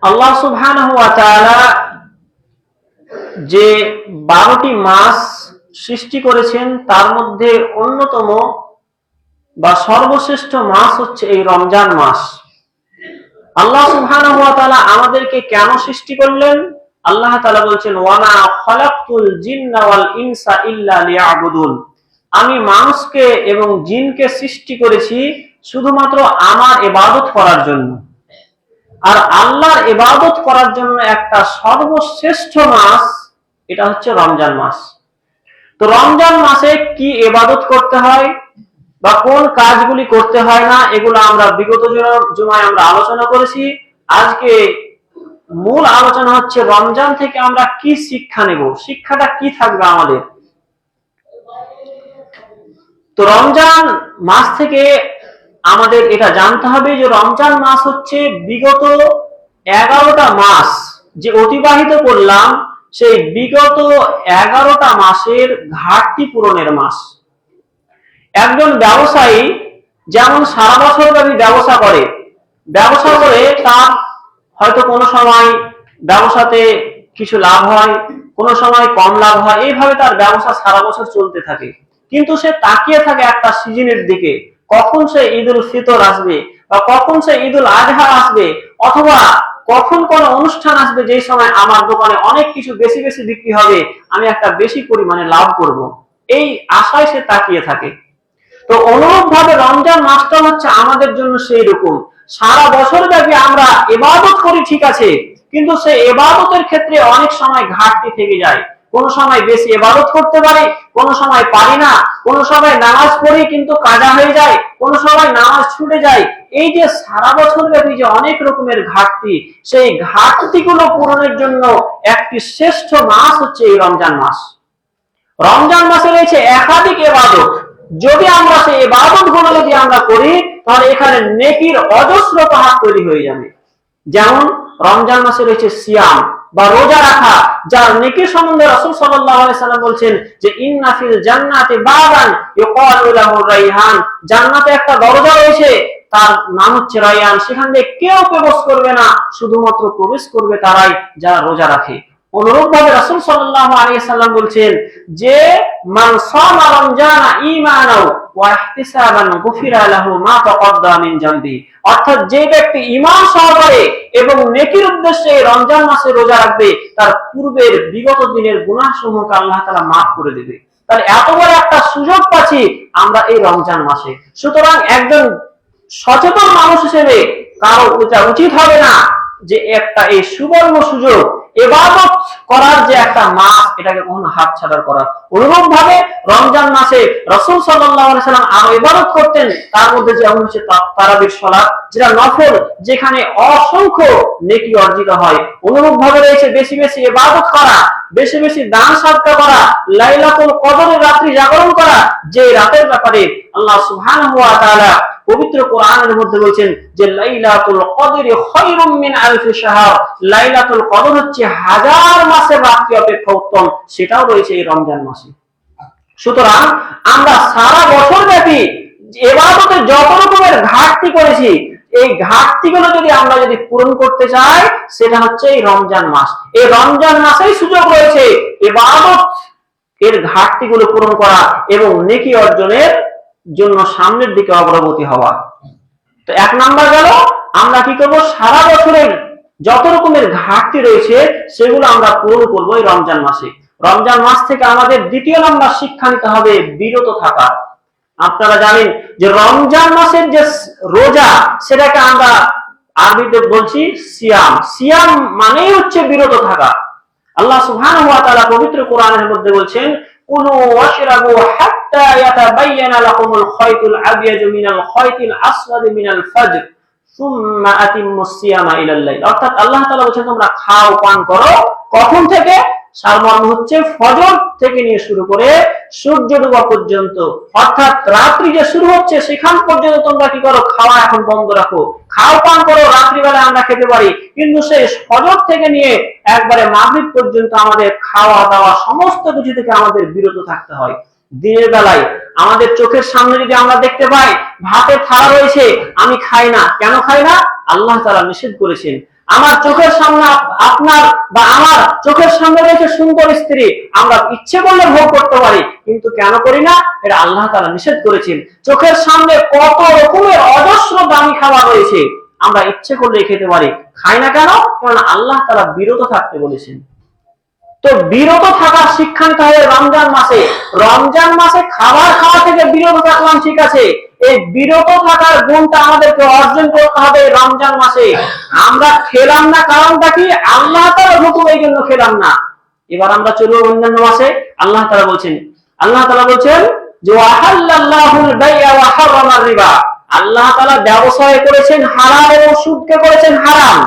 আল্লাহ সুবহানাহু ওয়া তাআলা যে 12টি মাস সৃষ্টি করেছেন তার মধ্যে অন্যতম বা সর্বশ্রেষ্ঠ মাস হচ্ছে এই রমজান মাস। আল্লাহ সুবহানাহু ওয়া তাআলা আমাদেরকে কেন সৃষ্টি করলেন? আল্লাহ তাআলা বলছেন, ওয়া মা খালাকতুল জিন্না ওয়াল ইনসা ইল্লা লিয়াবুদুন। আমি মানুষকে এবং জিনকে সৃষ্টি করেছি শুধুমাত্র আমার ইবাদত করার জন্য। আর আল্লাহর ইবাদত করার জন্য একটা সর্বশ্রেষ্ঠ মাস, এটা হচ্ছে রমজান মাস। তো রমজান মাসে কি ইবাদত করতে হয় বা কোন কাজগুলি করতে হয় না, এগুলো আমরা বিগত জুমায় আমরা আলোচনা করেছি। আজকে মূল আলোচনা হচ্ছে রমজান থেকে আমরা কি শিক্ষা নেব, শিক্ষাটা কি থাকবে আমাদের। তো রমজান মাস থেকে আমাদের এটা জানতে হবে যে রমজান মাস হচ্ছে বিগত 11টা মাস যে অতিবাহিত করলাম, সেই বিগত 11টা মাসের ঘাটতি পূরণের মাস। একজন ব্যবসায়ী যেমন সারা বছর ব্যাপী ব্যবসা করে তার হয়তো কোনো সময় ব্যবসাতে কিছু লাভ হয়, কোনো সময় কম লাভ হয়, এইভাবে তার ব্যবসা সারা বছর চলতে থাকে। কিন্তু সে তাকিয়ে থাকে একটা সিজনের দিকে, কখন সে ঈদুল ফিতর আসবে বা কখন সে ঈদুল আজহা আসবে, অথবা কখন কোন অনুষ্ঠান আসবে যে সময় আমার দোকানে অনেক কিছু বেশি বেশি বিক্রি হবে, আমি একটা বেশি পরিমাণে লাভ করব, এই আশায় সে তাকিয়ে থাকে। তো অনুরূপভাবে রমজান মাসটা হচ্ছে আমাদের জন্য সেই রকম। সারা বছর ব্যাপী আমরা ইবাদত করি, ঠিক আছে, কিন্তু সেই ইবাদতের ক্ষেত্রে অনেক সময় ঘাটতি থেকে যায়। কোন সময় বেশি ইবাদত করতে পারি, কোন সময় পারি না, কোন সময় নামাজ পড়ি কিন্তু কাজা হয়ে যায়, কোন সময় নামাজ ছুটে যায়। এই যে সারা বছর ব্যাপী যে অনেক রকমের ঘাটতি, সেই ঘাটতিগুলো পূরণের জন্য একটি শ্রেষ্ঠ মাস হচ্ছে এই রমজান মাস। রমজান মাসে রয়েছে একাধিক ইবাদত। যদি আমরা সেই ইবাদত গুলো যদি আমরা করি, তাহলে এখানে নেকির অজস্র পাহাড় তৈরি হয়ে যাবে। যেমন রমজান মাসে রয়েছে সিয়াম বা রোজা রাখা, যার নেকির সম্বন্ধে রাসূল সাল্লাল্লাহু আলাইহি সাল্লাম বলছেন যে ইন্না ফিল জান্নাতি বাবান ইউকালু লাহু রাইহান, জান্নাতে একটা দরজা রয়েছে, তার নাম হচ্ছে রায়্যান। সেখান দিয়ে কেউ প্রবেশ করবে না, শুধুমাত্র প্রবেশ করবে তারাই যারা রোজা রাখে। অনুরূপভাবে রাসূল সাল্লাল্লাহু আলাইহি সাল্লাম বলছেন যে মান সামা রমজানা ঈমানাও ওয়া ইহতিসাবান গুফিরা লাহু মা তাকাদ্দামা মিন জামবি, অর্থাৎ যে ব্যক্তি ঈমান সহকারে এবং নেকির উদ্দেশ্যে রমজান মাসে রোজা রাখবে, তার পূর্বের বিগত দিনের গুনাহসমূহকে আল্লাহ তাআলা মাফ করে দেবে। তাহলে এত বড় একটা সুযোগ পাচ্ছি আমরা এই রমজান মাসে। সুতরাং একজন সচেতন মানুষ হিসেবে কারো উচিত হবে না যে একটা এই সুবর্ণ সুযোগ ইবাদত করার যে একটা মাস, এটাকে কখনো হাতছাড়া করা। অনুরূপ ভাবে রমজান মাসে রাসূল সাল্লাল্লাহু আলাইহি সাল্লাম আরো ইবাদত করতেন, তার মধ্যে যেমন হচ্ছে তারাবির সালাত, যেটা নফল, যেখানে অসংখ্য নেকি অর্জিত হয়। অনুরূপ ভাবে রয়েছে বেশি বেশি ইবাদত করা, বেশি বেশি দান সদকা করা, লাইলাতুল কদরের রাত্রি জাগরণ করা, যে রাতের ব্যাপারে আল্লাহ সুবহানাহু ওয়া তাআলা পবিত্র কোরআনের মধ্যে বলেছেন যে লাইলাতুল কদরি খায়রুম মিন আলফি শাহর, লাইলাতুল কদর হচ্ছে হাজার মাসের রাত্রি অপেক্ষা উত্তম, সেটাও রয়েছে এই রমজান মাসে। সুতরাং আমরা সারা বছর ব্যাপী ইবাদতে যত রকমের ঘাটতি করেছি, এই ঘাটতিগুলো যদি আমরা পূরণ করতে চাই, সেটা হচ্ছে এই রমজান মাস। এই রমজান মাসেই সুযোগ রয়েছে ইবাদত এর ঘাটতিগুলো পূরণ করা এবং নেকি অর্জনের জন্য সামনের দিকে অগ্রগতি হওয়া। তো এক নাম্বার গেল, আমরা কি করব, সারা বছরের যত রকমের ঘাটতি রয়েছে সেগুলো আমরা পূরণ করব এই রমজান মাসে। রমজান মাস থেকে আমাদের দ্বিতীয় নাম্বার শিক্ষা নিতে হবে বিরত থাকা। আপনারা জানেন যে রমজান মাসের যে রোজা, সেটাকে আমরা আরবিতে বলছি সিয়াম। সিয়াম মানেই হচ্ছে বিরত থাকা। আল্লাহ সুবহানাহু ওয়া তাআলা পবিত্র কোরআনের মধ্যে বলছেন কুলু ওয়াশরাবু হাত্তা ইয়াতাবায়ানা লাকুমুল খায়তুল আবয়াদু মিনাল খায়তিল আসওয়াদি মিনাল ফাজর সুম্মা আতিম্মুস সিয়ামা ইলাল লাইল, অর্থাৎ আল্লাহ তাআলা বলেন তোমরা খাও পান করো, কখন থেকে? সারমর্ম হচ্ছে ফজর থেকে নিয়ে শুরু করে সূর্য ডোবা পর্যন্ত, অর্থাৎ রাত্রি যে শুরু হচ্ছে সেখান পর্যন্ত তোমরা কি করো, খাওয়া এখন বন্ধ রাখো, খাও পান করো। রাত্রিবেলা আমরা খেতে পারি, কিন্তু সেই ফজর থেকে নিয়ে একবারে মাগরিব পর্যন্ত আমাদের খাওয়া দাওয়া সমস্ত কিছু থেকে আমাদের বিরত থাকতে হয়। দিনের বেলায় আমাদের চোখের সামনে যদি আমরা দেখতে পাই ভাতের থালা রয়েছে, আমি খাই না, কেন খাই না? আল্লাহ তাআলা নিষেধ করেছেন। আমার চোখের সামনে আপনার বা আমার চোখের সামনে রয়েছে সুন্দর স্ত্রী, আমরা ইচ্ছে করলে ভোগ করতে পারি, কিন্তু কেন করি না? এটা আল্লাহ তাআলা নিষেধ করেছেন। চোখের সামনে কত রকমের অজস্র দামি খাবার রয়েছে, আমরা ইচ্ছে করলে খেতে পারি, খাই না কেন? কারণ আল্লাহ তাআলা বিরত থাকতে বলেছেন। তো বিরত থাকার শিক্ষা নিতে হবে রমজান মাসে। রমজান মাসে খাবার খাওয়া থেকে বিরত থাকলাম, ঠিক আছে, এই বিরত থাকার গুণটা আমাদেরকে অর্জন করতে হবে রমজান মাসে। আমরা খেলাম না, কারণটা কি? আল্লাহ তাআলার হুকুম, এই জন্য খেলাম না। এবার আমরা চলবো অন্যান্য মাসে। আল্লাহ তাআলা বলছেন যে ওয়াহাল্লাল্লাহুল বাই'a ওয়া হারামার রিবা। আল্লাহ তাআলা ব্যবসায় করেছেন হালাল এবং সুদকে করেছেন হারাম।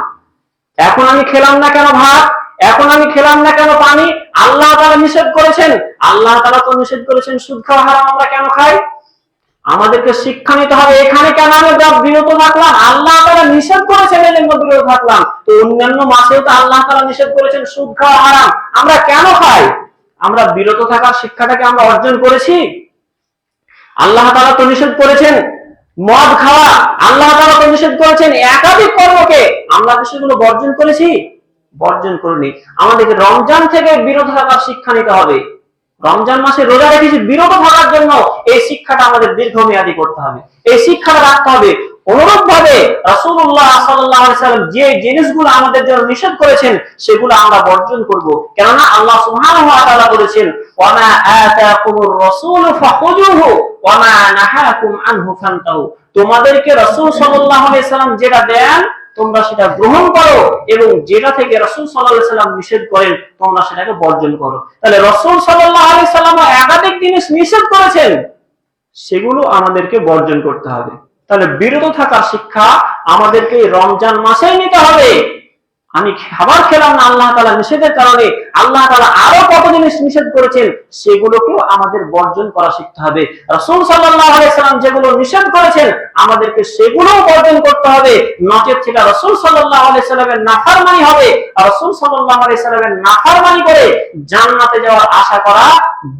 এখন আমি খেলাম না কেন ভাত, এখন আমি খেলাম না কেন পানি? আল্লাহ তাআলা নিষেধ করেছেন। আল্লাহ তাআলা তো নিষেধ করেছেন সুদ খাওয়া হারাম, আমরা কেন খাই? আমাদেরকে শিক্ষা নিতে হবে, এখানে কেন আমি বিরত থাকলাম? আল্লাহ তাআলা নিষেধ করেছেন, এই জন্য বিরত থাকলাম। তো অন্যান্য মাসেও তো আল্লাহ তাআলা নিষেধ করেছেন সুদ খাওয়া হারাম, আমরা কেন খাই? আমরা বিরত থাকার শিক্ষাটাকে আমরা অর্জন করেছি? আল্লাহ তাআলা তো নিষেধ করেছেন মদ খাওয়া, আল্লাহ তাআলা তো নিষেধ করেছেন একাধিক কর্মকে, আমরা কি সেগুলো বর্জন করেছি? বর্জন করিনি। আমাদেরকে রমজান থেকে বিরত থাকার শিক্ষা নিতে হবে। রমজান মাসে রোজা রেখেছি বিরত থাকার জন্য, এই শিক্ষাটা আমাদের দীর্ঘমেয়াদী করতে হবে, এই শিক্ষাটা রাখতে হবে। অনুরূপ ভাবে রাসূলুল্লাহ সাল্লাল্লাহু আলাইহি ওয়াসাল্লাম যে জিনিসগুলো আমাদের জন্য নিষেধ করেছেন সেগুলো আমরা বর্জন করব, কেননা আল্লাহ সুবহানাহু ওয়া তাআলা বলেছেন ওয়া মা আতাকুমুর রাসূলু ফাখুযুহু ওয়া মা নাহাকুম আনহু ফান্তাহু। তোমাদেরকে রাসূল সাল্লাল্লাহু আলাইহি ওয়াসাল্লাম যেটা দেন তোমরা সেটা গ্রহণ করো, এবং যেটা থেকে রাসূল সাল্লাল্লাহু আলাইহি ওয়াসাল্লাম নিষেধ করেন তোমরা সেটাকে বর্জন করো। তাহলে রাসূল সাল্লাল্লাহু আলাইহি ওয়াসাল্লাম একাধিক জিনিস নিষেধ করেছেন, সেগুলো আমাদেরকে বর্জন করতে হবে। তাহলে বিরত থাকার শিক্ষা আমাদেরকে রমজান মাসেই নিতে হবে। আমি খাবার খেলাম না আল্লাহ তাআলা নিষেধের কারণে, আল্লাহ তাআলা আরো কত জিনিস নিষেধ করেছেন সেগুলোকেও আমাদের বর্জন করা শিখতে হবে। রাসূল সাল্লাল্লাহু আলাইহি ওয়াসাল্লাম যেগুলো নিষেধ করেছেন আমাদেরকে সেগুলোও বর্জন করতে হবে, নচেত সেটা রাসূল সাল্লাল্লাহু আলাইহি ওয়াসাল্লামের নাফরমানি হবে। আর রাসূল সাল্লাল্লাহু আলাইহি ওয়াসাল্লামের নাফরমানি করে জান্নাতে যাওয়ার আশা করা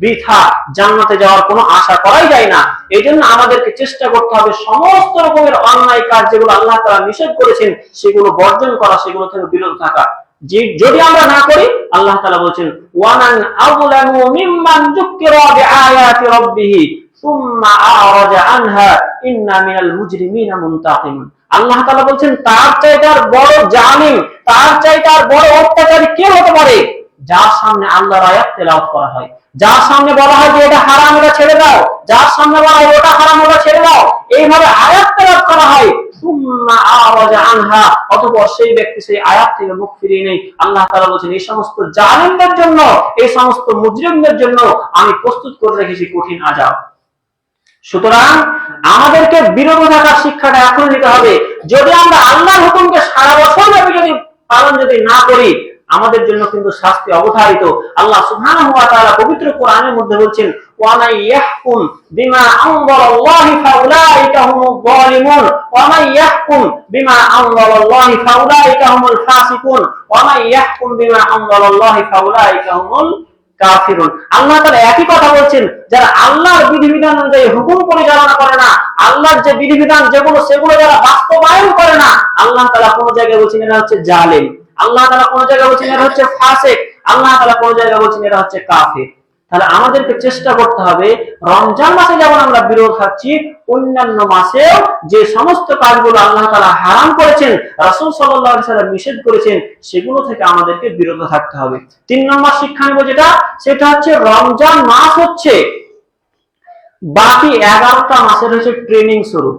বৃথা, জান্নাতে যাওয়ার কোনো আশা করাই যায় না। এইজন্য আমাদেরকে চেষ্টা করতে হবে সমস্ত রকমের অন্যায় কাজ যেগুলো আল্লাহ তাআলা নিষেধ করেছেন সেগুলো বর্জন করা, সেগুলো থেকে বিরত থাকা। যদি আমরা না করি, আল্লাহ তাআলা বলেন ওয়ামান আযলামু মিম্মান যুকিরা বিআয়াতি রাব্বিহি সুম্মা আরাজা আনহা ইন্না মিনাল মুজরিমিনা মুনতাকিমুন। আল্লাহ তাআলা বলেন তার চাইতে আর বড় জালিম, তার চাইতে আর বড় অত্যাচারী কে হতে পারে? যার সামনে আল্লাহর আয়াত তেলাওয়াত করা হয়, যার সামনে বলা হয় যে এটা হারাম এটা ছেড়ে দাও, যার সামনে বলা হয় ওটা হারাম ওটা ছেড়ে দাও, এইভাবে আয়াত তেলাওয়াত করা হয়, সুম্মা আরাজা আনহা, অতঃপর সেই ব্যক্তি সেই আয়াত থেকে মুখ ফিরিয়ে নেয়। আল্লাহ তাআলা বলেন এই সমস্ত জালিমদের জন্য, এই সমস্ত মুজরিমদের জন্য আমি প্রস্তুত করে রেখেছি কঠিন আযাব। সুতরাং আমাদেরকে বিরত থাকার শিক্ষাটা এখন নিতে হবে। যদি আমরা আল্লাহর হুকুমকে সারা বছর ব্যাপী পালন না করি, আমাদের জন্য কিন্তু শাস্তি অবধারিত। আল্লাহ সুবহানাহু ওয়া তাআলা পবিত্র কোরআনের মধ্যে বলছেন ওয়া মান ইয়াহকুম বিমা আনজালাল্লাহি ফাউলাইকা হুমুয যালিমুন ওয়া মান ইয়াহকুম বিমা আনজালাল্লাহি ফাউলাইকা হুমুল ফাসিকুন ওয়া মান ইয়াহকুম বিমা আনজালাল্লাহি ফাউলাইকা হুমুল কাফিরুন। আল্লাহ তাআলা একই কথা বলছেন, যারা আল্লাহর বিধিবিধান অনুযায়ী হুকুম পরিচালনা করে না, আল্লাহর যে বিধিবিধান যেগুলো সেগুলো যারা বাস্তবায়ন করে না, আল্লাহ তাআলা কোন জায়গায় বলছেন এরা হচ্ছে জালিম, আল্লাহ তাআলা কোন জায়গায় বলছেন এরা হচ্ছে ফাসিক, আল্লাহ তাআলা কোন জায়গায় বলছেন এরা হচ্ছে কাফির। তাহলে আমাদেরকে চেষ্টা করতে হবে রমজান মাসে যেমন আমরা বিরত থাকছি, অন্যান্য মাসেও যে সমস্ত কাজগুলো আল্লাহ তাআলা হারাম করেছেন, রাসূল সাল্লাল্লাহু আলাইহি ওয়াসাল্লাম নিষেধ করেছেন, সেগুলো থেকে আমাদেরকে বিরত থাকতে হবে। 3 নম্বর শিক্ষা নেব সেটা হচ্ছে রমজান মাস হচ্ছে বাকি 11টা মাসের হচ্ছে ট্রেনিং শুরু।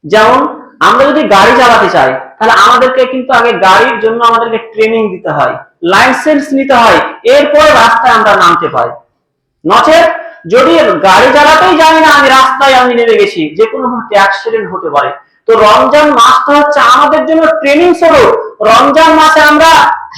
যেমন আমরা যদি গাড়ি চালাতে চাই তাহলে আমাদেরকে কিন্তু আগে গাড়ির জন্য আমাদেরকে ট্রেনিং দিতে হয়, লাইসেন্স নিতে হয়, এরপর রাস্তায় আমরা নামতে পাই। নচেত যদি গাড়ি চালাতেই জানি না, আমি রাস্তায় নেমে গেছি, যে কোনো অ্যাক্সিডেন্ট হতে পারে। তো রমজান মাসটা হচ্ছে আমাদের জন্য ট্রেনিং শুরু। রমজান মাসে আমরা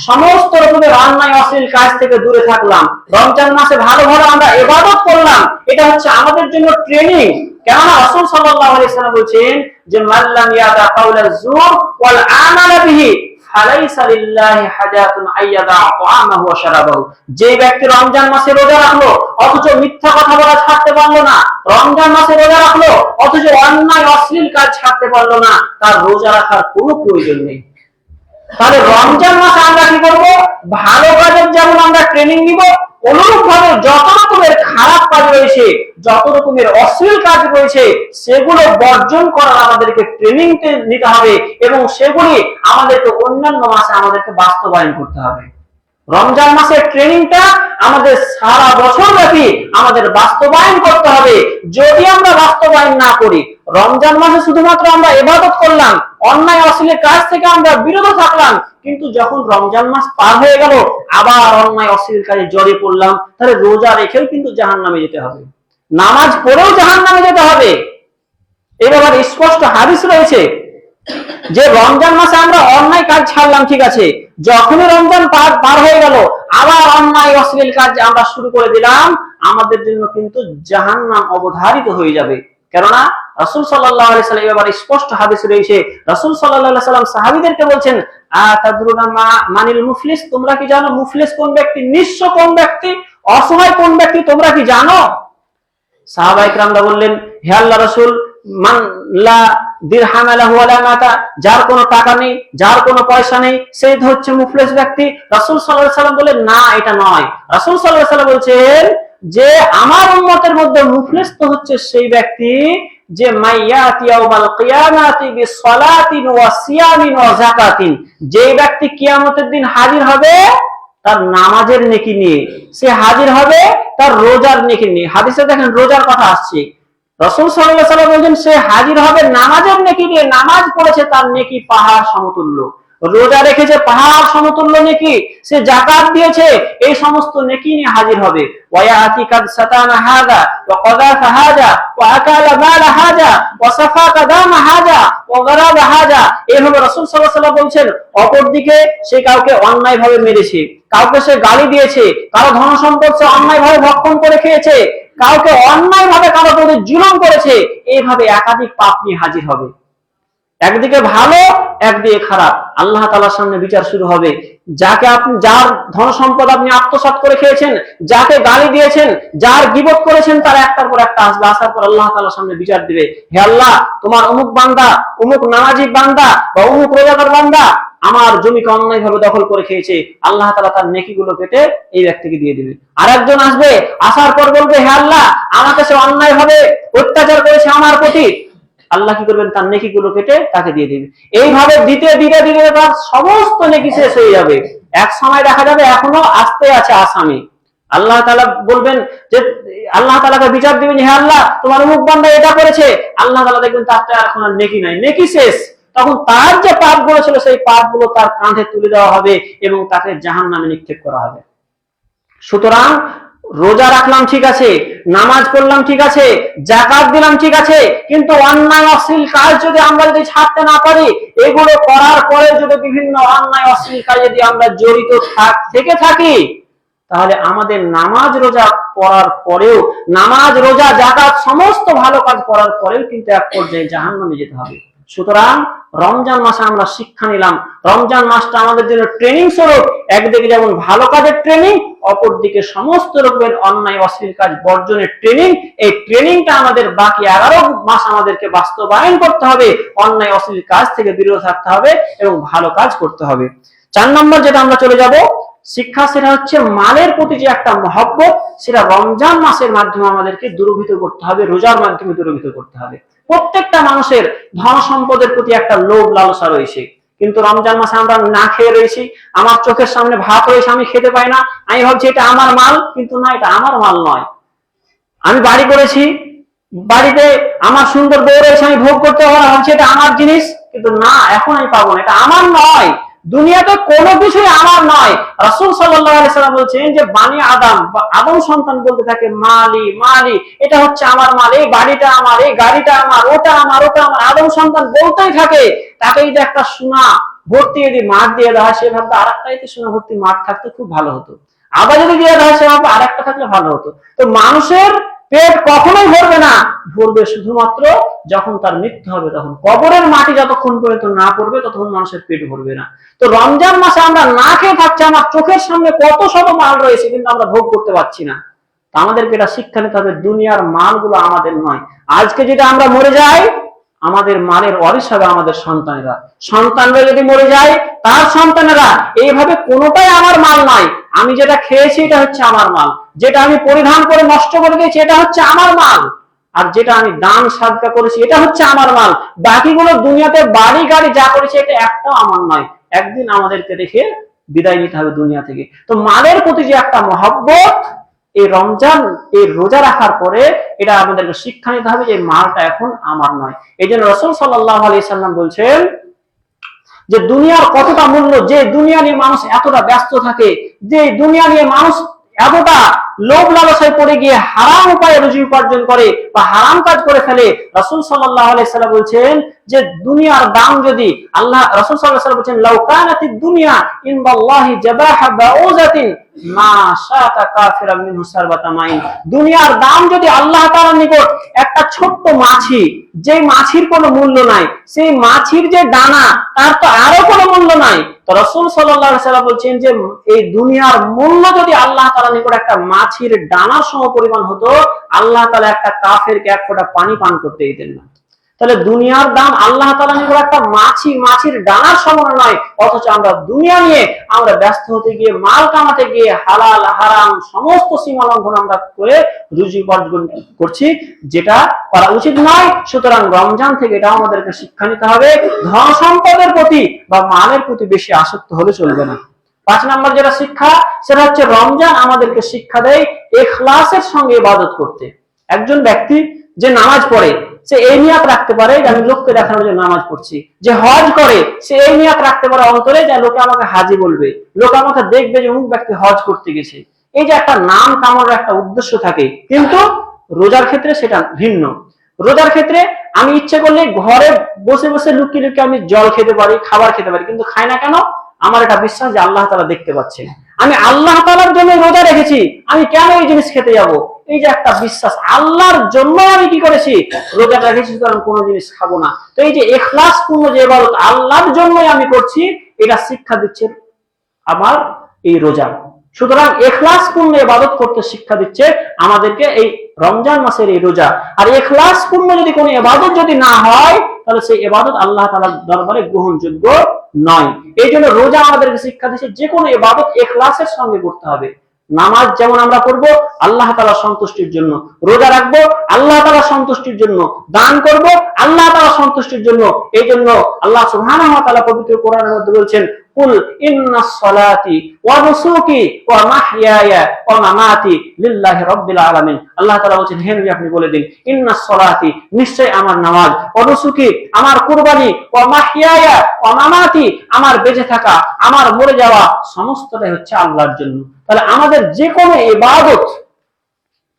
সমস্ত রকমের অন্যায় অশ্লীল কাজ থেকে দূরে থাকলাম, রমজান মাসে ভালো ভালো আমরা ইবাদত করলাম, এটা হচ্ছে আমাদের জন্য ট্রেনিং। কেননা রাসূল সাল্লাল্লাহু আলাইহি ওয়াসাল্লাম বলেছেন যে মাল্লাম ইয়াদা কাওলাজ যুর ওয়াল আমালা বিহি ফালাইসা লিল্লাহি হাজাতুন আইয়াদা তাআমাহু ওয়া শারাবাহু। যে ব্যক্তি রমজান মাসে রোজা রাখলো অথচ মিথ্যা কথা বলা ছাড়তে পারলো না, রমজান মাসে রোজা রাখলো অথচ অন্যায় অশ্লীল কাজ ছাড়তে পারলো না, তার রোজা রাখার কোনো প্রয়োজন নেই। তাহলে রমজান মাসে আমরা কি করব? ভালো কাজের যেমন আমরা ট্রেনিং নিব, অনুরূপ ভাবে যত রকমের খারাপ কাজ রয়েছে, যত রকমের অশ্লীল কাজ রয়েছে, সেগুলো বর্জন করার আমাদেরকে ট্রেনিং নিতে হবে এবং সেগুলি আমাদেরকে অন্যান্য মাসে আমাদেরকে বাস্তবায়ন করতে হবে। রমজান মাসের ট্রেনিংটা আমাদের সারা বছর ব্যাপী আমাদের বাস্তবায়ন করতে হবে। যদি আমরা বাস্তবায়ন না করি, রমজান মাসে শুধুমাত্র আমরা ইবাদত করলাম, অন্যায় অশ্লীল কাজ থেকে আমরা বিরত থাকলাম, কিন্তু যখন রমজান মাস পার হয়ে গেল আবার অন্যায় অশ্লীল কাজে জড়িয়ে পড়লাম, তাহলে রোজা রেখেও কিন্তু জাহান্নামে যেতে হবে, নামাজ পড়েও জাহান্নামে যেতে হবে। এবার স্পষ্ট হাদিস রয়েছে যে রমজান মাসে আমরা অন্যায় কাজ ছাড়লাম, ঠিক আছে, যখনই রমজান পার হয়ে গেল আবার অন্যায় অশ্লীল কাজ আমরা শুরু করে দিলাম, আমাদের জন্য কিন্তু জাহান্নাম অবধারিত হয়ে যাবে। কেননা রাসূল সাল্লাল্লাহু আলাইহি সাল্লাম এবার স্পষ্ট হাদিস রয়েছে, রাসূল সাল্লাল্লাহু আলাইহি সাল্লাম সাহাবীদেরকে বলছেন, আতাদরুনা মানিল মুফলিস, তোমরা কি জানো মুফলিস কোন ব্যক্তি, নিঃস্ব কোন ব্যক্তি, অসহায় কোন ব্যক্তি, তোমরা কি জানো? সাহাবায়ে কেরামরা বললেন, হে আল্লাহর রাসূল, মান লা দিরহাম লাহু ওয়ালা মাতা, যার কোনো টাকা নেই, যার কোনো পয়সা নেই, সেই হচ্ছে মুফলিস ব্যক্তি। রাসূল সাল্লাল্লাহু আলাইহি সাল্লাম বললেন, না, এটা নয়। রাসূল সাল্লাল্লাহু আলাইহি সাল্লাম বলছেন যে আমার উম্মতের মধ্যে মুফলিস তো হচ্ছে সেই ব্যক্তি যে মাইয়াতি ইয়াউমাল কিয়ামাতি বিসসালাতিন ওয়া সিয়ামিন ওয়া যাকাতিন, যে ব্যক্তি কিয়ামতের দিন হাজির হবে তার নামাজের নেকি নিয়ে, সে হাজির হবে তার রোজার নেকি নিয়ে। হাদিসে দেখেন রোজার কথা আসছে, রাসূল সাল্লাল্লাহু আলাইহি ওয়াসাল্লাম বলেন সে হাজির হবে নামাজের নেকি নিয়ে, নামাজ পড়েছে তার নেকি পাহাড় সমতুল্য, রোজা রেখেছে পাহাড় সমতুল্য নেকি, সে যাকাত দিয়েছে, এই সমস্ত নেকি নিয়ে হাজির হবে। ওয়ায়াতি কাদ সাতানা হাযা ওয়া কাযাফা হাযা ওয়া আকালা মাল হাযা ওয়া সাফাকা দাম হাযা ওয়া গরাবা হাযা, এইভাবে রাসূল সাল্লাল্লাহু আলাইহি ওয়াসাল্লাম বলছেন অপরদিকে সে কাউকে অন্যায়ভাবে মেরেছে, কাউকে সে গালি দিয়েছে, কারো ধন সম্পদ সে অন্যায়ভাবে ভক্ষণ করে খেয়েছে, কাউকে অন্যায়ভাবে কারো প্রতি জুলুম করেছে, এইভাবে একাধিক পাপ নিয়ে হাজির হবে। একদিকে ভালো, একদিকে খারাপ, আল্লাহ তাআলার সামনে বিচার শুরু হবে। যাকে আপনি, যার ধন সম্পদ আপনি আত্মসাৎ করে খেয়েছেন, যাকে গালি দিয়েছেন, যার গীবত করেছেন, তার একটার পর একটা আসবে, আসার পর আল্লাহ তাআলার সামনে বিচার দিবে, হে আল্লাহ, তোমার অমুক বান্দা, অমুক নামাজি বান্দা বা অমুক রোজাদার বান্দা আমার জমিকে অন্যায়ভাবে দখল করে খেয়েছে, আল্লাহ তাআলা তার নেকিগুলো কেটে এই ব্যক্তিকে দিয়ে দিবে। আরেকজন আসবে, আসার পর বলবে, হে আল্লাহ, আমাকে সে অন্যায়ভাবে অত্যাচার করেছে আমার প্রতি, আল্লাহ কি করবেন, তার নেকিগুলো কেটে তাকে দিয়ে দিবে। এইভাবে দিতে দিতে দিতে তার সমস্ত নেকি শেষ হয়ে যাবে। এক সময় দেখা যাবে এখনো আসতে আছে আসামি, আল্লাহ তাআলা বলবেন যে, আল্লাহ তাআলাকে বিচার দিবেন, হে আল্লাহ, তোমার অমুক বান্দা এটা করেছে, আল্লাহ তাআলা দেখবেন তার এখন আর নেকি নাই, নেকি শেষ। তখন তার যে পাপগুলো ছিল সেই পাপগুলো তার কাঁধে তুলে দেওয়া হবে এবং তাকে জাহান্নামে নিক্ষেপ করা হবে। সুতরাং রোজা রাখলাম ঠিক আছে, নামাজ পড়লাম ঠিক আছে, যাকাত দিলাম ঠিক আছে, কিন্তু অন্যায় অশ্লীল কাজ যদি আমরা ছাড়তে না পারি, এগুলো করার পরে যদি বিভিন্ন অন্যায় অশ্লীল কাজে যদি আমরা জড়িত থেকে থাকি, তাহলে আমাদের নামাজ রোজা পড়ার পরেও, নামাজ রোজা যাকাত সমস্ত ভালো কাজ করার পরেও কিন্তু এক পর্যায়ে জাহান্নামে যেতে হবে। সুতরাং রমজান মাসে আমরা শিক্ষা নিলাম, রমজান মাসটা আমাদের জন্য ট্রেনিং স্বরূপ, একদিকে যেমন ভালো কাজের ট্রেনিং, অপরদিকে সমস্ত রকমের অন্যায় অশ্লীল কাজ বর্জনের ট্রেনিং। এই ট্রেনিংটা আমাদের বাকি 11 মাস আমাদেরকে বাস্তবায়ন করতে হবে, অন্যায় অশ্লীল কাজ থেকে বিরত থাকতে হবে এবং ভালো কাজ করতে হবে। 4 নম্বর যেটা আমরা চলে যাব শিক্ষা, সেটা হচ্ছে মালের প্রতি যে একটা মহব্বত, সেটা রমজান মাসের মাধ্যমে আমাদেরকে দূরীভূত করতে হবে, রোজার মাধ্যমে দূরীভূত করতে হবে। প্রত্যেকটা মানুষের ধন সম্পদের প্রতি একটা লোভ লালসা রয়েছে, কিন্তু রমজান মাসে আমরা না খেয়ে রয়েছি, আমার চোখের সামনে ভাত রয়েছে, আমি খেতে পাই না, আমি ভাবছি এটা আমার মাল, কিন্তু না, এটা আমার মাল নয়। আমি বাড়ি করেছি, বাড়িতে আমার সুন্দর বউ রয়েছে, আমি ভোগ করতে ভাবছি এটা আমার জিনিস, কিন্তু না, এখন আমি পাবো না, এটা আমার নয়। দুনিয়াতে কোনো কিছুই আমার নয়। রাসূল সাল্লাল্লাহু আলাইহি সাল্লাম বলেছেন যে বানি আদম, আদম সন্তান বলতে থাকে মালি মালি, এটা হচ্ছে আমার মাল, এই বাড়িটা আমার, এই গাড়িটা আমার, ওটা আমার, ওটা আমার, আদম সন্তান বলতেই থাকে। তাকে যদি একটা সোনা ভর্তি যদি মাঠ দিয়ে দেওয়া হয়, সে ভাববে আরেকটাইতে সোনা ভর্তি মাঠ থাকতে খুব ভালো হতো, আবার যদি দিয়ে দেওয়া হয় সে ভাববে আরেকটা থাকলে ভালো হতো। তো মানুষের পেট কখনোই ভরবে না, ভরবে শুধুমাত্র যখন তার মৃত্যু হবে, তখন কবরের মাটি যতক্ষণ পর্যন্ত না পড়বে ততক্ষণ মানুষের পেট ভরবে না। তো রমজান মাসে আমরা না খেয়ে থাকছি, আমার চোখের সামনে কত শত মাল রয়েছে, কিন্তু আমরা ভোগ করতে পারছি না। আমাদেরকে এটা শিক্ষা নিতে হবে, দুনিয়ার মালগুলো আমাদের নয়। আজকে যদি আমরা মরে যাই, আমাদের মালের ওয়ারিশ হবে আমাদের সন্তানেরা, সন্তানরা যদি মরে যায় তার সন্তানেরা, এইভাবে কোনোটাই আমার মাল নয়। আমি যেটা খেয়েছি এটা হচ্ছে আমার মাল, যেটা আমি পরিধান করে নষ্ট করে দিয়েছি এটা হচ্ছে আমার মাল, আর যেটা আমি দান সাদকা করেছি এটা হচ্ছে আমার মাল। বাকিগুলো দুনিয়াতে বাড়ি গাড়ি যা করেছি এটা একটাও আমার নয়। একদিন আমাদেরকে রেখে বিদায় নিতে হবে দুনিয়া থেকে। তো মালের প্রতি যে একটা মহব্বত, এই রমজান, এই রোজা রাখার পরে এটা আমাদেরকে শিক্ষা নিতে হবে যে মালটা এখন আমার নয়। এই জন্য রাসূল সাল্লাল্লাহু আলাইহি সাল্লাম বলছেন যে দুনিয়ার কতটা মূল্য, যে দুনিয়া নিয়ে মানুষ এতটা ব্যস্ত থাকে, যে দুনিয়া নিয়ে মানুষ এতটা লোভ লালসায় পড়ে গিয়ে হারাম উপায়ে রুজি উপার্জন করে বা হারাম কাজ করে ফেলে, রাসূল সাল্লাল্লাহু আলাইহি সাল্লাম বলছেন যে দুনিয়ার দাম যদি আল্লাহ, রাসূল সাল্লাল্লাহু আলাইহি সাল্লাম বলছেন লাউ কানাতিদ দুনিয়া ইনদাল্লাহি জাবাহা বাউজাতিন মা শাতা কাফিরাম মিনহু সারবাতা মাইন। দুনিয়ার দাম যদি আল্লাহ তাআলার নিকট একটা ছোট্ট মাছি, যে মাছির কোনো মূল্য নাই, সেই মাছির যে ডানা তার তো আরো কোনো মূল্য নাই, তো রাসূল সাল্লাল্লাহু আলাইহি সাল্লাম বলছেন যে এই দুনিয়ার মূল্য যদি আল্লাহ তাআলার নিকট একটা মাছির ডানার সমপরিমাণ হতো, আল্লাহ তাআলা একটা কাফেরকে এক ফোঁটা পানি পান করতে দিতেন না। তাহলে দুনিয়ার দাম আল্লাহ তাআলার নিকট একটা মাছির ডানার সমান নয়, অথচ আমরা দুনিয়া নিয়ে আমরা ব্যস্ত হতে গিয়ে, মাল কামাতে গিয়ে হালাল হারাম সমস্ত সীমা লঙ্ঘন আমরা করে রুজি উপার্জন করছি, যেটা করা উচিত নয়। সুতরাং রমজান থেকে এটা আমাদেরকে শিক্ষা নিতে হবে, ধন সম্পদের প্রতি বা মালের প্রতি বেশি আসক্ত হলে চলবে না। 5 নম্বর যেটা শিক্ষা, সেটা হচ্ছে রমজান আমাদেরকে শিক্ষা দেয় ইখলাসের সঙ্গে ইবাদত করতে। একজন ব্যক্তি যে নামাজ পড়ে সে এই নিয়াত রাখতে পারে যে আমি লোককে দেখানোর জন্য নামাজ পড়ছি। যে হজ করে সে এই নিয়াত রাখতে পারে অন্তরে যে লোকে আমাকে হাজি বলবে, লোক আমাকে দেখবে যে অমুক ব্যক্তি হজ করতে গেছে। এই যে একটা নাম কামানোর একটা উদ্দেশ্য থাকে। কিন্তু রোজার ক্ষেত্রে সেটা ভিন্ন। রোজার ক্ষেত্রে আমি ইচ্ছে করলে ঘরে বসে বসে লুকিয়ে লুকিয়ে আমি জল খেতে পারি, খাবার খেতে পারি, কিন্তু খাই না কেন? আমার এটা বিশ্বাস যে আল্লাহ তাআলা দেখতে পাচ্ছে, আমি আল্লাহ তাআলার জন্য রোজা রেখেছি, আমি কেন এই জিনিস খেতে যাব? এই যে একটা বিশ্বাস, আল্লাহর জন্য আমি কি করেছি? রোজা রেখেছি, সুতরাং কোনো জিনিস খাবো না। তো এই যে ইখলাস পূর্ণ যে ইবাদত আল্লাহর জন্যই আমি করছি, এটা শিক্ষা দিচ্ছে আমার এই রোজা। সুতরাং ইখলাস পূর্ণ ইবাদত করতে শিক্ষা দিচ্ছে আমাদেরকে এই রমজান মাসের এই রোজা। আর ইখলাস পূর্ণ যদি কোনো ইবাদত যদি না হয়, তাহলে সেই ইবাদত আল্লাহ তাআলার দরবারে গ্রহণযোগ্য নয়। এই জন্য রোজা আমাদেরকে শিক্ষা দিচ্ছে যে কোনো ইবাদত ইখলাসের সঙ্গে করতে হবে। নামাজ যেমন আমরা পড়বো আল্লাহ তাআলার সন্তুষ্টির জন্য, রোজা রাখবো আল্লাহ তাআলার সন্তুষ্টির জন্য, দান করব আল্লাহ তাআলার সন্তুষ্টির জন্য। এই জন্য আল্লাহ সুবহানাহু ওয়া তাআলা পবিত্র কোরআনের মধ্যে বলছেন, কুল ইন্নাস সালাতি ওয়া নুসুকি ওয়া মাহইয়ায়া ওয়া মামাতি লিল্লাহি রাব্বিল আলামিন। আল্লাহ তাআলা বলেন, হে নবী আপনি বলে দিন, ইন্নাস সালাতি নিশ্চয় আমার নামাজ, ওয়া নুসুকি আমার কুরবানি, ওয়া মাহইয়ায়া ওয়া মামাতি আমার বেঁচে থাকা, আমার মরে যাওয়া সমস্তটাই হচ্ছে আল্লাহর জন্য। তাহলে আমাদের যে কোনো ইবাদত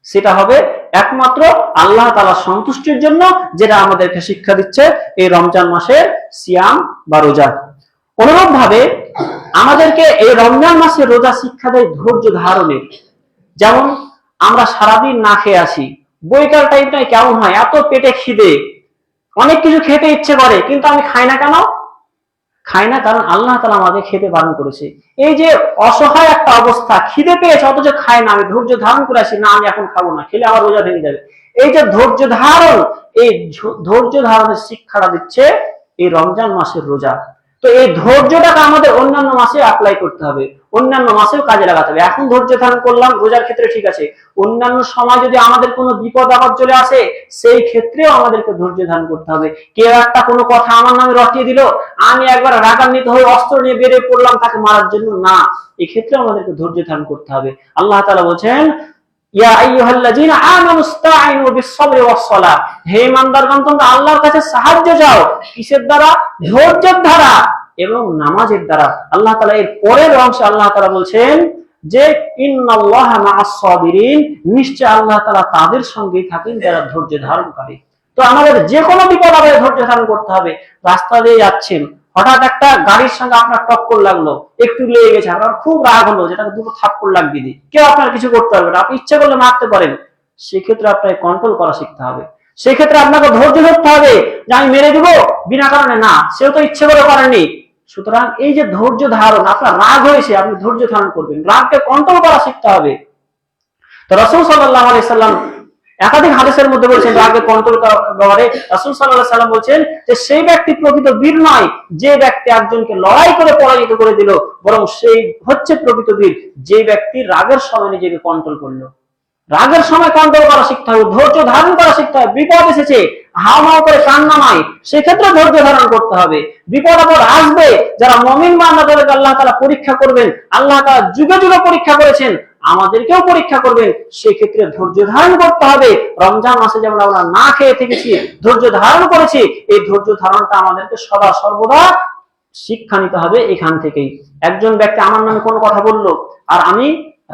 সেটা হবে একমাত্র আল্লাহ তাআলার সন্তুষ্টির জন্য, যেটা আমাদেরকে শিক্ষা দিচ্ছে এই রমজান মাসের সিয়াম বা রোজা। অনুরূপ ভাবে আমাদেরকে এই রমজান মাসে রোজা শিক্ষা দেয় ধৈর্য ধারণের। যেমন আমরা সারাদিন না খেয়ে আসি, বৈকাল টাইমটাই কেমন হয়, এত পেটে খিদে, অনেক কিছু খেতে ইচ্ছে করে, কিন্তু আমি খাই না কেন? খাই না কারণ আল্লাহ তাআলা আমাদের খেতে বারণ করেছে। এই যে অসহায় একটা অবস্থা, খিদে পেয়েছে অথচ খায় না, আমি ধৈর্য ধারণ করে আসি, না আমি এখন খাবো না, খেলে আমার রোজা ভেঙে যাবে। এই যে ধৈর্য ধারণ, এই ধৈর্য ধারণের শিক্ষাটা দিচ্ছে এই রমজান মাসের রোজা। তো এই ধৈর্যটাকে আমাদের অন্যান্য মাসে অ্যাপ্লাই করতে হবে, অন্যান্য মাসেও কাজে লাগাতে হবে। এখন ধৈর্য ধারণ করলাম রোজার ক্ষেত্রে ঠিক আছে, অন্যান্য সময় যদি আমাদের কোনো বিপদ আপদ চলে আসে সেই ক্ষেত্রেও আমাদেরকে ধৈর্য ধারণ করতে হবে। কেউ একটা কোনো কথা আমার নামে রটিয়ে দিল, আমি একবার রাগান্বিত হয়ে অস্ত্র নিয়ে বেরিয়ে পড়লাম তাকে মারার জন্য, না, এক্ষেত্রে আমাদেরকে ধৈর্য ধারণ করতে হবে। আল্লাহ তাআলা বলেন, ইয়া আইয়ুহাল্লাযীনা আমানু ইসতাঈনু বিস-সাবরি ওয়াস-সালাহ, হে ঈমানদারগণ তোমরা আল্লাহর কাছে সাহায্য চাও, কিসের দ্বারা? ধৈর্যের দ্বারা এবং নামাজের দ্বারা। আল্লাহ তাআলা এর পরের অংশে আল্লাহ তাআলা বলছেন যে ইন্নাল্লাহা মা'আস-সাবিরিন, নিশ্চয় আল্লাহ তাআলা তাদের সঙ্গেই থাকেন যারা ধৈর্য ধারণকারী। তো আমাদের যে কোনো বিপদ আপদে ধৈর্য ধারণ করতে হবে। রাস্তা দিয়ে যাচ্ছেন, হঠাৎ একটা গাড়ির সঙ্গে আপনার টক্কর লাগলো, একটু লেগে গেছে, আপনার খুব রাগ হলো, যেটাকে দুটো থাপ্পড় লাগিয়ে দিই, কেউ আপনার কিছু করতে পারবে না, আপনি ইচ্ছা করলে মারতে পারেন, সেক্ষেত্রে আপনাকে কন্ট্রোল করা শিখতে হবে। সেক্ষেত্রে আপনাকে ধৈর্য ধরতে হবে যে আমি মেরে দিব বিনা কারণে, না, সেও তো ইচ্ছে করে করেনি। সুতরাং এই যে ধৈর্য ধারণ, আপনার রাগ হয়েছে আপনি ধৈর্য ধারণ করবেন, রাগকে কন্ট্রোল করা শিখতে হবে। তো রাসূল সাল্লাল্লাহু আলাইহি সাল্লাম একাধিক হাদিসের মধ্যে বলছেন রাগকে কন্ট্রোল করার ব্যাপারে রাসূল সাল্লাল্লাহু আলাইহি সাল্লাম বলছেন যে সেই ব্যক্তি প্রকৃত বীর নয় যে ব্যক্তি একজনকে লড়াই করে পরাজিত করে দিল, বরং সেই হচ্ছে প্রকৃত বীর যে ব্যক্তি রাগের সময় নিজেকে কন্ট্রোল করলো। রাগের সময় কন্ট্রোল করা শিখতে হবে, ধৈর্য ধারণ করা শিখতে হবে। বিপদ এসেছে, হাওমাও করে কান্না নয়, সেক্ষেত্রে ধৈর্য ধারণ করতে হবে। বিপদ আপদ আসবে, যারা মুমিন বান্দাদেরকে আল্লাহ তাআলা পরীক্ষা করবেন, আল্লাহ তাআলা যুগে যুগে পরীক্ষা করেছেন, আমাদেরকেও পরীক্ষা করবেন, সেক্ষেত্রে ধৈর্য ধারণ করতে হবে। রমজান মাসে যেমন আমরা না খেয়ে থেকেছি, ধৈর্য ধারণ করেছি, এই ধৈর্য ধারণটা আমাদেরকে সদা সর্বদা শিক্ষা নিতে হবে এখান থেকেই। একজন ব্যক্তি আমার নামে কোনো কথা বললো, আর আমি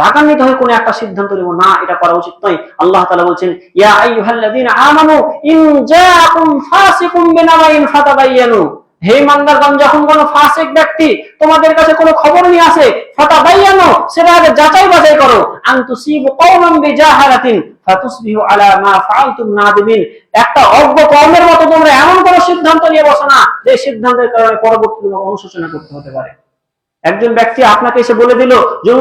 রাগান্বিত হয়ে কোনো একটা সিদ্ধান্ত নেব না, এটা করা উচিত নয়। আল্লাহ তাআলা বলছেন, ইয়া আইয়ুহাল্লাযীনা আমানু ইন জাআকুম ফাসিকুম বিনাবাইন ফাতাবায়ানু, হে ইমানদারগণ, যখন কোনো ফাসিক ব্যক্তি তোমাদের কাছে কোনো খবর নিয়ে আসে, ফাতাবায়ানু, সেটা আগে যাচাই বাছাই করো, আন তুসিবু কওমান বিজাহালাতিন ফাতুসবিহু আলা মা ফাআলতুম নাদিমিন, একটা অজ্ঞ কওমের মতো তোমরা এমন কোনো সিদ্ধান্ত নিয়ে বসো না যে সিদ্ধান্তের কারণে পরবর্তীতে তোমাকে অনুশোচনা করতে হতে পারে। একজন ব্যক্তি আপনাকে এসে বলে দিল যে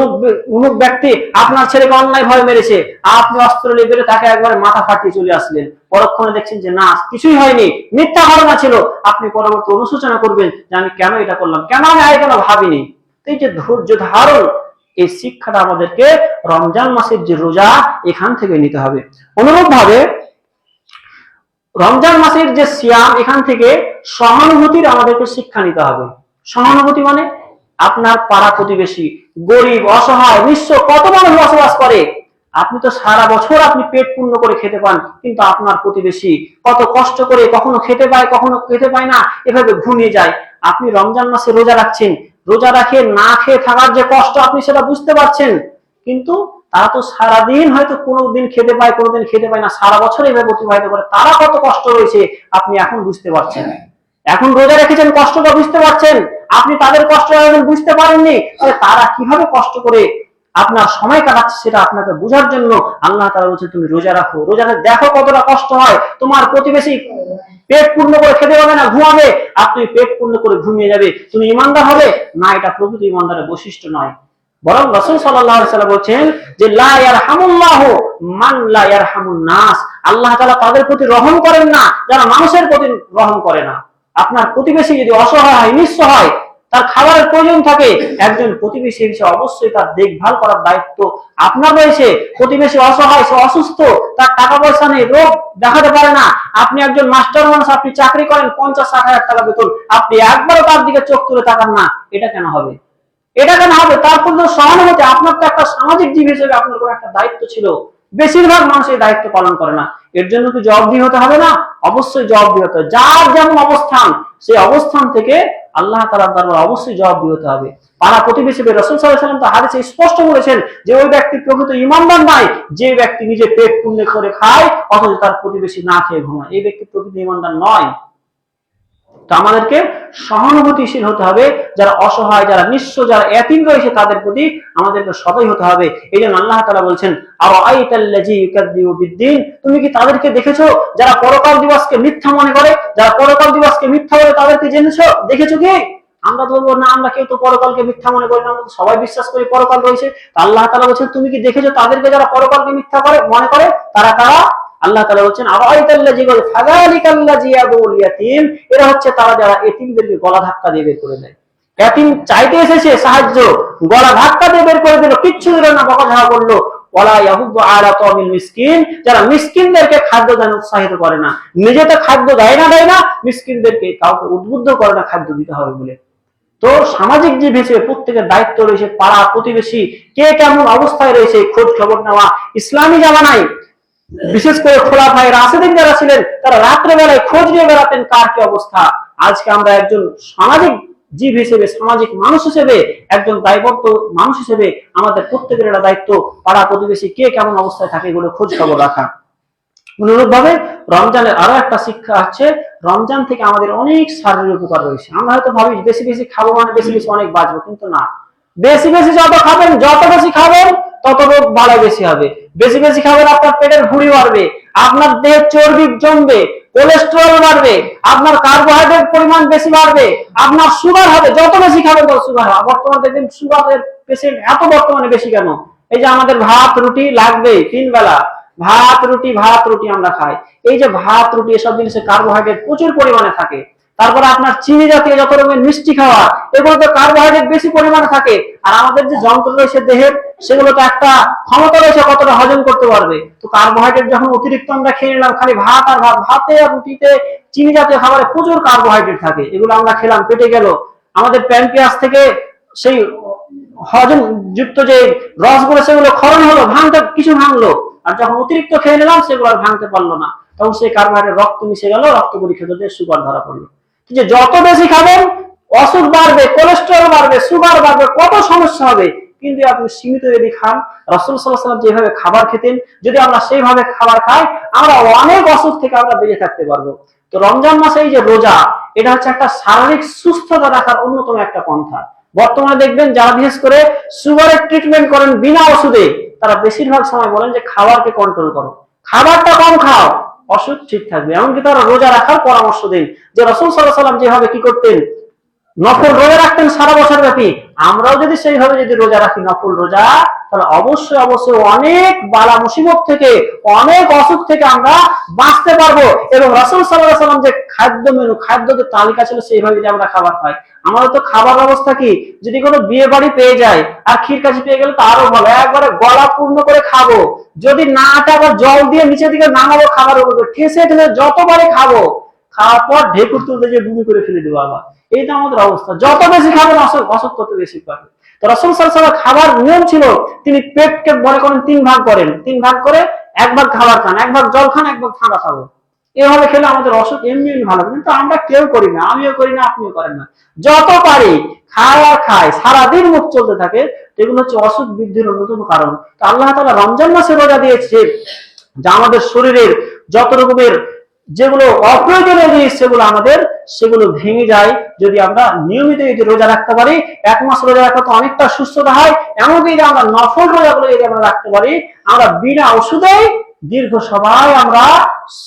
অমুক ব্যক্তি আপনার ছেলেকে অন্যায় ভাবে মেরেছে, আপনি অস্ত্র নিয়ে বেরো তাকে একবারে মাথা ফাটিয়ে চলে আসলেন, পরক্ষণে দেখছেন যে না, কিছুই হয়নি, মিথ্যা ঘটনা ছিল। আপনি পরবর্তী অনুশোচনা করবেন যে আমি কেন এটা করলাম, কেন আমি আগে কেন ভাবিনি। এই যে ধৈর্য ধারণ, এই শিক্ষাটা আমাদেরকে রমজান মাসের যে রোজা, এখান থেকে নিতে হবে। অনুরূপ ভাবে রমজান মাসের যে সিয়াম, এখান থেকে সহানুভূতির আমাদেরকে শিক্ষা নিতে হবে। সহানুভূতি মানে আপনার পাড়া প্রতিবেশী, গরিব, অসহায়, নিঃস্ব কত মানুষ বসবাস করে, আপনি তো সারা বছর আপনি পেট পূর্ণ করে খেতে পান, কিন্তু আপনার প্রতিবেশী কত কষ্ট করে কখনো খেতে পায়, কখনো খেতে পায় না, এভাবে ঘুমিয়ে যায়। আপনি রমজান মাসে রোজা রাখছেন, রোজা রাখে না খেয়ে থাকার যে কষ্ট আপনি সেটা বুঝতে পারছেন, কিন্তু তারা তো সারাদিন হয়তো কোনোদিন খেতে পায়, কোনোদিন খেতে পায় না, সারা বছর এইভাবে অতিবাহিত করে, তারা কত কষ্ট রয়েছে আপনি এখন বুঝতে পারছেন। এখন রোজা রেখেছেন, কষ্টটা বুঝতে পারছেন, আপনি তাদের কষ্ট বুঝতে পারেননি, তাহলে তারা কিভাবে কষ্ট করে আপনার সময় কাটাচ্ছে সেটা আপনাকে বোঝার জন্য আল্লাহ তাআলা বলছে তুমি রোজা রাখো, রোজাতে দেখো কতটা কষ্ট হয়। তোমার প্রতিবেশী পেট পূর্ণ করে খেতে পাবে না, ঘুমাবে, আর তুমি পেট পূর্ণ করে ঘুমিয়ে যাবে, তুমি ইমানদার হবে না? এটা প্রকৃত ইমানদারের বৈশিষ্ট্য নয়। বরং রাসূল সাল্লাল্লাহু আলাইহি ওয়াসাল্লাম বলেছেন যে লা ইয়ারহামুল্লাহু মান লা ইয়ারহামুন নাস, আল্লাহ তাআলা তাদের প্রতি রহম করেন না যারা মানুষের প্রতি রহম করে না। আপনার প্রতিবেশী যদি অসহায় হয়, নিঃস্ব হয়, তার খাবারের প্রয়োজন থাকে, একজন প্রতিবেশী হিসেবে অবশ্যই তার দেখভাল করার দায়িত্ব আপনার রয়েছে। প্রতিবেশী অসহায়, সে অসুস্থ, তার টাকা পয়সা নেই, রোগ দেখাতে পারে না, আপনি একজন মাস্টার মানুষ, আপনি চাকরি করেন, 50-60 হাজার টাকা বেতন, আপনি একবারও তার দিকে চোখ তুলে তাকান না, এটা কেন হবে? এটা কেন হবে? তার প্রতি সহানুভূতি, আপনার তো একটা সামাজিক জীব হিসেবে আপনার কোনো একটা দায়িত্ব ছিল, বেশিরভাগ মানুষ এই দায়িত্ব পালন করে না। এর জন্য কি জবাবদিহি হতে হবে না? অবশ্যই জবাবদিহি হতে হবে। যার যেমন অবস্থান, সেই অবস্থান থেকে আল্লাহ তাআলার দরবারে অবশ্যই জবাবদিহি হতে হবে। পাড়া প্রতিবেশী, রাসূল সাল্লাল্লাহু আলাইহি ওয়াসাল্লাম তো হাদিসে স্পষ্ট বলেছেন যে ওই ব্যক্তি প্রকৃত ঈমানদার নয় যে ব্যক্তি নিজে পেট পূর্ণ করে খায় অথচ তার প্রতিবেশী না খেয়ে ঘুমায়, এই ব্যক্তি প্রকৃত ঈমানদার নয়। তো আমাদেরকে সহানুভূতিশীল হতে হবে, যারা অসহায়, যারা নিঃস্ব, যারা এতিম রয়েছে তাদের প্রতি আমাদেরকে সদয় হতে হবে। এই জন্য আল্লাহ তাআলা বলছেন আরাআইতাল্লাযী ইউকাযযিবু বিদ্দীন, তুমি কি তাদেরকে দেখেছো যারা পরকাল দিবসকে মিথ্যা মনে করে, যারা পরকাল দিবসকে মিথ্যা বলে, তাদেরকে জেনেছো, দেখেছো কি? আমরা বলবো না, আমরা কেউ তো পরকালকে মিথ্যা মনে করি না, আমরা সবাই বিশ্বাস করি পরকাল রয়েছে। আল্লাহ তাআলা বলছেন তুমি কি দেখেছো তাদেরকে যারা পরকালকে মিথ্যা করে মনে করে, তারা কারা? আল্লাহ তাআলা বলছেন আরাআইতাল্লাযী ফাযালিকাল্লাযী ইয়াদুল ইয়াতীম, এরা হচ্ছে তারা যারা এতিমদেরকে গলা ধাক্কা দিয়ে বের করে দেয়। এতিম চাইতে এসেছে সাহায্য, গলা ধাক্কা দিয়ে বের করে দিল, কিচ্ছু দিল না, বকাঝকা করলো। ওয়ালা ইয়াহুদ্দু আলা তামিল মিসকিন, যারা মিসকিনদেরকে খাদ্য দান উৎসাহিত করে না, নিজে তো খাদ্য দেয় না, মিসকিনদেরকে কাউকে উদ্বুদ্ধ করে না খাদ্য দিতে হবে বলে। তো সামাজিক যে হিসেবে প্রত্যেকের দায়িত্ব রয়েছে, পাড়া প্রতিবেশী কে কেমন অবস্থায় রয়েছে খোঁজ খবর নেওয়া। ইসলামী জামানায় বিশেষ করে খোলাফায়ে রাশিদিন যারা ছিলেন, তারা রাত্রে বেলায় খোঁজ নিয়ে বেড়াতেন কার কি অবস্থা। আজকে আমরা একজন সামাজিক জীব হিসেবে, সামাজিক মানুষ হিসেবে, একজন দায়বদ্ধ মানুষ হিসেবে আমাদের প্রত্যেকের একটা দায়িত্ব পাড়া প্রতিবেশী কে কেমন অবস্থায় থাকে এগুলো খোঁজ খবর রাখা। অনুরূপ ভাবে রমজানের আরো একটা শিক্ষা আছে, রমজান থেকে আমাদের অনেক শারীরিক উপকার রয়েছে। আমরা হয়তো ভাবি বেশি বেশি খাবো মানে বেশি বেশি অনেক বাঁচবো, কিন্তু না। বেশি বেশি যত খাবেন, যত বেশি খাবেন তত রোগ বাড়া বেশি হবে। বেশি বেশি খাবেন, আপনার পেটের ভুঁড়ি বাড়বে, আপনার দেহে চর্বি জমবে, কোলেস্টেরল বাড়বে, আপনার কার্বোহাইড্রেট পরিমাণ বেশি বাড়বে, আপনার সুগার হবে, যত বেশি খাবেন তত সুগার হবে। বর্তমানে দেখবেন সুগারের পেশেন্ট এত বর্তমানে বেশি কেন? এই যে আমাদের ভাত রুটি লাগবে 3 বেলা, ভাত রুটি আমরা খাই। এই যে ভাত রুটি এসব জিনিসে কার্বোহাইড্রেট প্রচুর পরিমাণে থাকে। তারপরে আপনার চিনি জাতীয় যত রকমের মিষ্টি খাওয়া, এগুলো তো কার্বোহাইড্রেট বেশি পরিমাণে থাকে। আর আমাদের যে যন্ত্র রয়েছে দেহের, সেগুলো তো একটা ক্ষমতা রয়েছে কতটা হজম করতে পারবে। তো কার্বোহাইড্রেট যখন অতিরিক্ত আমরা খেয়ে নিলাম, খালি ভাত আর ভাত, ভাতে আর রুটিতে চিনি জাতীয় খাবারে প্রচুর কার্বোহাইড্রেট থাকে, এগুলো আমরা খেলাম, পেটে গেল, আমাদের প্যানক্রিয়াস থেকে সেই হজম যুক্ত যে রসগুলো সেগুলো ক্ষরণ হলো, ভাঙতে কিছু ভাঙলো, আর যখন অতিরিক্ত খেয়ে নিলাম সেগুলো আর ভাঙতে পারলো না, তখন সেই কার্বোহাইড্রেট রক্ত মিশে গেল, রক্ত পরীক্ষা করতে সুগার ধরা পড়লো। যে যত বেশি খাবেন অসুখ বাড়বে, কোলেস্টেরল বাড়বে, সুগার বাড়বে, কত সমস্যা হবে। কিন্তু আপনি সীমিত যদি খান, রাসূল সাল্লাল্লাহু আলাইহি ওয়াসাল্লাম যেভাবে খাবার খেতেন, যদি আমরা সেইভাবে খাবার খাই, আমরা অনেক অসুখ থেকে আমরা বেঁচে থাকতে পারবো। তো রমজান মাসে এই যে রোজা, এটা হচ্ছে একটা শারীরিক সুস্থতা রাখার অন্যতম একটা পন্থা। বর্তমানে দেখবেন যারা বিশেষ করে সুগারের ট্রিটমেন্ট করেন বিনা ওষুধে, তারা বেশিরভাগ সময় বলেন যে খাবারকে কন্ট্রোল করো, খাবারটা কম খাও, অসুখ ঠিক থাকবে। এমনকি তারা রোজা রাখার পরামর্শ দেন, যে রাসূল সাল্লাল্লাহু আলাইহি ওয়াসাল্লাম যেভাবে কি করতেন, নফল রোজা রাখতেন সারা বছর ব্যাপী, আমরাও যদি সেইভাবে যদি রোজা রাখি, নফল রোজা, তাহলে অবশ্যই অবশ্যই অনেক বালা মুসিবত থেকে, অনেক অসুখ থেকে আমরা বাঁচতে পারবো। এবং রাসূল সাল্লাল্লাহু আলাইহি ওয়াসাল্লাম যে খাদ্য মেনু, খাদ্য যে তালিকা ছিল, সেইভাবে যদি আমরা খাবার খাই, আমাদের তো খাবার অবস্থা কি, যদি কোনো বিয়ে বাড়ি পেয়ে যায় আর ক্ষীর কাশি পেয়ে গেলে তো আরো ভালো, একবারে গলা পূর্ণ করে খাবো, যদি না আবার জল দিয়ে নিচের দিকে নামাবো, খাবার উপরে ঠেসে ঠেসে যতবারই খাবো, খাওয়ার পর ঢেকুর তুলতে যে বমি করে ফেলে দেবো আবার। এইটা আমাদের অবস্থা, যত বেশি খাবেন অসুখ তত বেশি পাবে। তো রাসূল সাল্লাল্লাহু আলাইহি ওয়াসাল্লাম খাবার নিয়ম ছিল, তিনি পেটকে মনে করেন তিন ভাগ করেন, তিন ভাগ করে এক ভাগ খাবার খান, এক ভাগ জল খান, এক ভাগ ঠান্ডা খাবো। এভাবে খেলে আমাদের অসুখ এমনি ভালো। কিন্তু আমরা কেউ করি না, আমিও করি না, আপনিও করেন না। যত পারি খায় আর খায়, সারাদিন মুখ চলতে থাকে, এগুলো হচ্ছে অসুখ বৃদ্ধির অন্যতম কারণ। তো আল্লাহ তাআলা রমজান মাসে রোজা দিয়েছে, যা আমাদের শরীরের যত রকমের যেগুলো অপ্রয়োজনীয় জিনিস, সেগুলো ভেঙে যায় যদি আমরা নিয়মিত এই যে রোজা রাখতে পারি। এক মাস রোজা রাখা তো অনেকটা সুস্থতা হয়। এমনকি যে আমরা নফল রোজাগুলো যদি আমরা রাখতে পারি, আমরা বিনা ওষুধেই দীর্ঘ সময় আমরা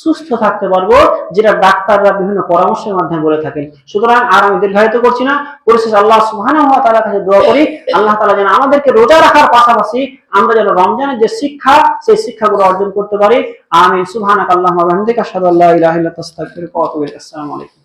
সুস্থ থাকতে পারবো, যেটা ডাক্তাররা বিভিন্ন পরামর্শের মাধ্যমে বলে থাকেন। সুতরাং আর আমি দীর্ঘায়িত করছি না, পরিশেষে আল্লাহ সুবহানাহু ওয়া তাআলার কাছে দোয়া করি, আল্লাহ তাআলা যেন আমাদেরকে রোজা রাখার পাশাপাশি আমরা যেন রমজানের যে শিক্ষা, সেই শিক্ষাগুলো অর্জন করতে পারি। আমিন। সুবহানাকা আল্লাহুম্মা ওয়া বিহামদিকা আশহাদু আল্লা ইলাহা ইল্লা আনতা আস্তাগফিরুকা ওয়া আতুবু ইলাইক। আসসালামু আলাইকুম।